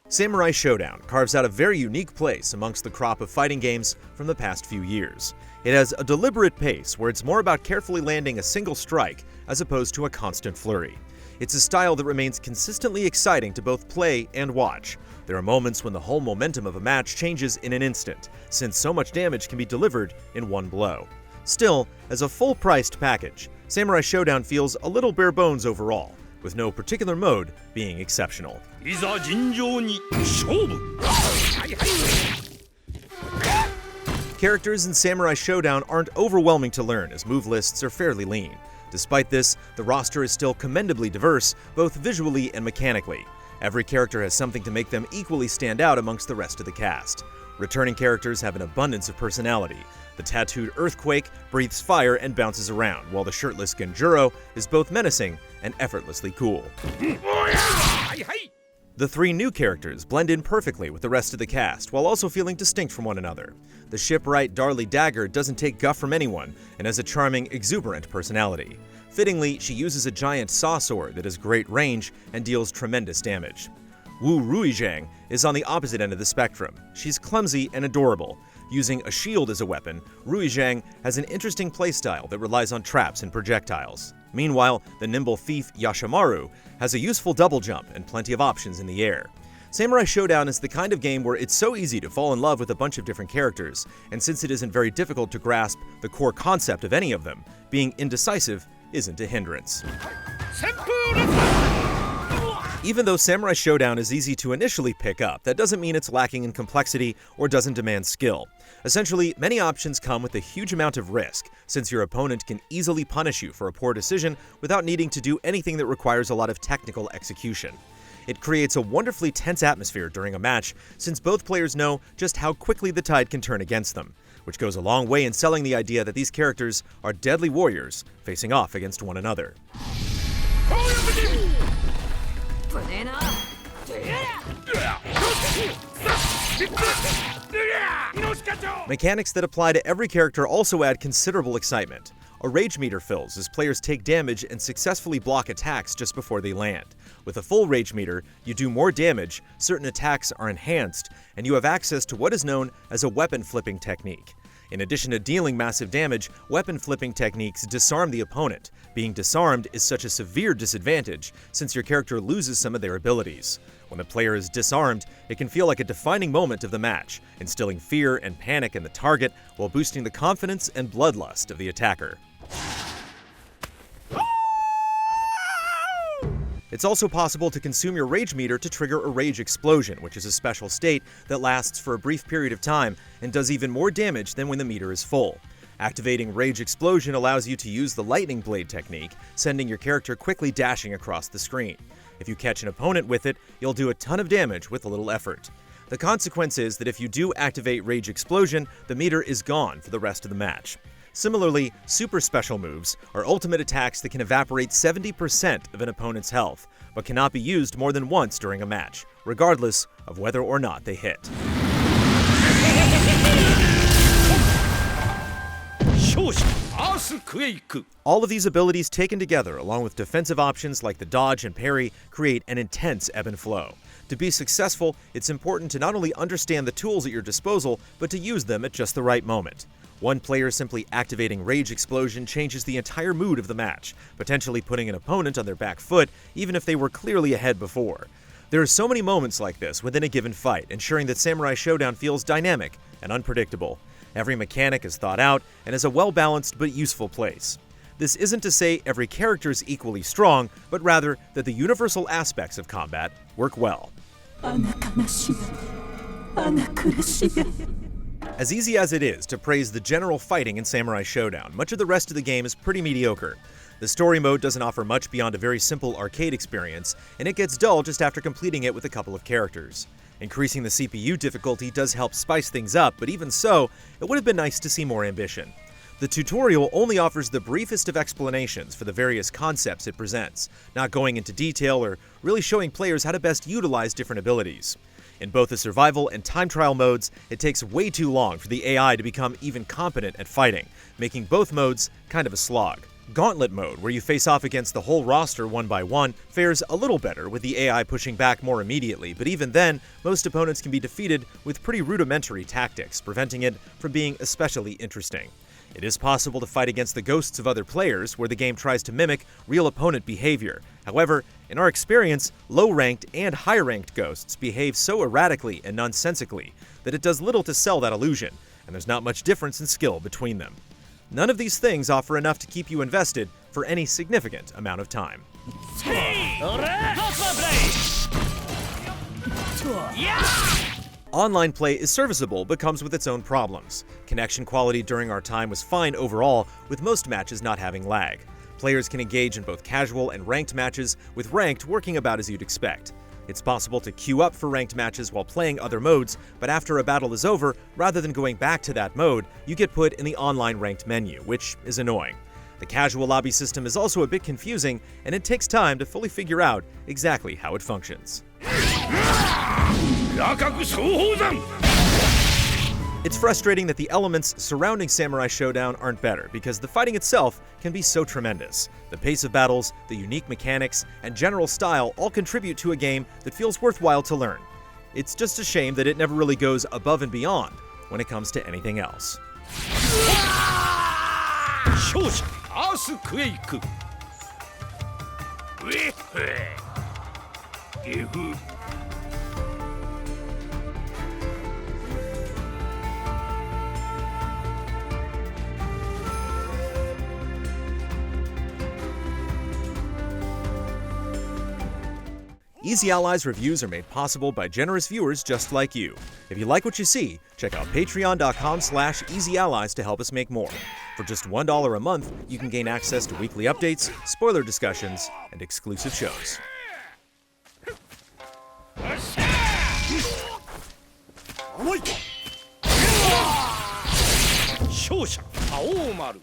Samurai Shodown carves out a very unique place amongst the crop of fighting games from the past few years. It has a deliberate pace where it's more about carefully landing a single strike as opposed to a constant flurry. It's a style that remains consistently exciting to both play and watch. There are moments when the whole momentum of a match changes in an instant, since so much damage can be delivered in one blow. Still, as a full-priced package, Samurai Shodown feels a little bare bones overall, with no particular mode being exceptional. Characters in Samurai Shodown aren't overwhelming to learn, as move lists are fairly lean. Despite this, the roster is still commendably diverse, both visually and mechanically. Every character has something to make them equally stand out amongst the rest of the cast. Returning characters have an abundance of personality. The tattooed Earthquake breathes fire and bounces around, while the shirtless Genjuro is both menacing and effortlessly cool. The three new characters blend in perfectly with the rest of the cast, while also feeling distinct from one another. The shipwright Darlie Dagger doesn't take guff from anyone, and has a charming, exuberant personality. Fittingly, she uses a giant saw sword that has great range and deals tremendous damage. Wu Ruizhang is on the opposite end of the spectrum. She's clumsy and adorable. Using a shield as a weapon, Ruizhang has an interesting playstyle that relies on traps and projectiles. Meanwhile, the nimble thief Yashimaru has a useful double jump and plenty of options in the air. Samurai Shodown is the kind of game where it's so easy to fall in love with a bunch of different characters, and since it isn't very difficult to grasp the core concept of any of them, being indecisive isn't a hindrance. Even though Samurai Shodown is easy to initially pick up, that doesn't mean it's lacking in complexity or doesn't demand skill. Essentially, many options come with a huge amount of risk, since your opponent can easily punish you for a poor decision without needing to do anything that requires a lot of technical execution. It creates a wonderfully tense atmosphere during a match, since both players know just how quickly the tide can turn against them, which goes a long way in selling the idea that these characters are deadly warriors facing off against one another. Mechanics that apply to every character also add considerable excitement. A rage meter fills as players take damage and successfully block attacks just before they land. With a full rage meter, you do more damage, certain attacks are enhanced, and you have access to what is known as a weapon flipping technique. In addition to dealing massive damage, weapon flipping techniques disarm the opponent. Being disarmed is such a severe disadvantage, since your character loses some of their abilities. When the player is disarmed, it can feel like a defining moment of the match, instilling fear and panic in the target while boosting the confidence and bloodlust of the attacker. It's also possible to consume your rage meter to trigger a rage explosion, which is a special state that lasts for a brief period of time and does even more damage than when the meter is full. Activating Rage Explosion allows you to use the lightning blade technique, sending your character quickly dashing across the screen. If you catch an opponent with it, you'll do a ton of damage with a little effort. The consequence is that if you do activate Rage Explosion, the meter is gone for the rest of the match. Similarly, super special moves are ultimate attacks that can evaporate 70% of an opponent's health, but cannot be used more than once during a match, regardless of whether or not they hit. All of these abilities taken together, along with defensive options like the dodge and parry, create an intense ebb and flow. To be successful, it's important to not only understand the tools at your disposal, but to use them at just the right moment. One player simply activating Rage Explosion changes the entire mood of the match, potentially putting an opponent on their back foot even if they were clearly ahead before. There are so many moments like this within a given fight, ensuring that Samurai Shodown feels dynamic and unpredictable. Every mechanic is thought out and is a well-balanced but useful place. This isn't to say every character is equally strong, but rather that the universal aspects of combat work well. As easy as it is to praise the general fighting in Samurai Shodown, much of the rest of the game is pretty mediocre. The story mode doesn't offer much beyond a very simple arcade experience, and it gets dull just after completing it with a couple of characters. Increasing the CPU difficulty does help spice things up, but even so, it would have been nice to see more ambition. The tutorial only offers the briefest of explanations for the various concepts it presents, not going into detail or really showing players how to best utilize different abilities. In both the survival and time trial modes, it takes way too long for the AI to become even competent at fighting, making both modes kind of a slog. Gauntlet mode, where you face off against the whole roster one by one, fares a little better with the AI pushing back more immediately, but even then, most opponents can be defeated with pretty rudimentary tactics, preventing it from being especially interesting. It is possible to fight against the ghosts of other players, where the game tries to mimic real opponent behavior. However, in our experience, low-ranked and high-ranked ghosts behave so erratically and nonsensically that it does little to sell that illusion, and there's not much difference in skill between them. None of these things offer enough to keep you invested for any significant amount of time. Online play is serviceable but comes with its own problems. Connection quality during our time was fine overall, with most matches not having lag. Players can engage in both casual and ranked matches, with ranked working about as you'd expect. It's possible to queue up for ranked matches while playing other modes, but after a battle is over, rather than going back to that mode, you get put in the online ranked menu, which is annoying. The casual lobby system is also a bit confusing, and it takes time to fully figure out exactly how it functions. It's frustrating that the elements surrounding Samurai Shodown aren't better, because the fighting itself can be so tremendous. The pace of battles, the unique mechanics, and general style all contribute to a game that feels worthwhile to learn. It's just a shame that it never really goes above and beyond when it comes to anything else. Easy Allies reviews are made possible by generous viewers just like you. If you like what you see, check out patreon.com/easyallies to help us make more. For just $1 a month, you can gain access to weekly updates, spoiler discussions, and exclusive shows. 勝者青丸